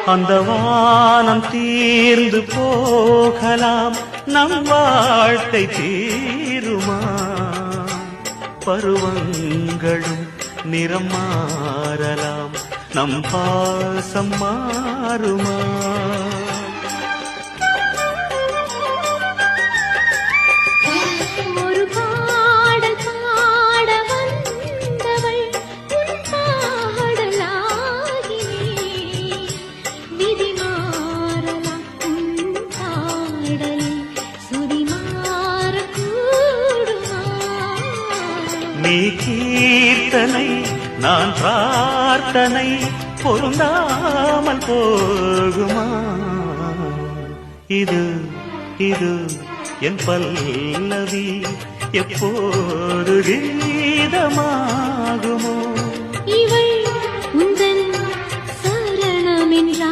அந்த வானம் தீர்ந்து போகலாம், நம் வாழ்க்கை தீருமா? பருவங்களும் நிறம் மாறலாம், நம் பாசம் மாறுமா? ஒரு பாடல் பாட வந்தவள் உன் பாடலாகினே. விதி மாறலாம் உன் பாடலில் சுதி மாறக்கூடுமா? நீ கீர்த்தனை நான் பிரார்த்தனை, பொருந்தாமல் போகுமா? இது இது என் பல்லவி எப்போது கீதமாகுமோ?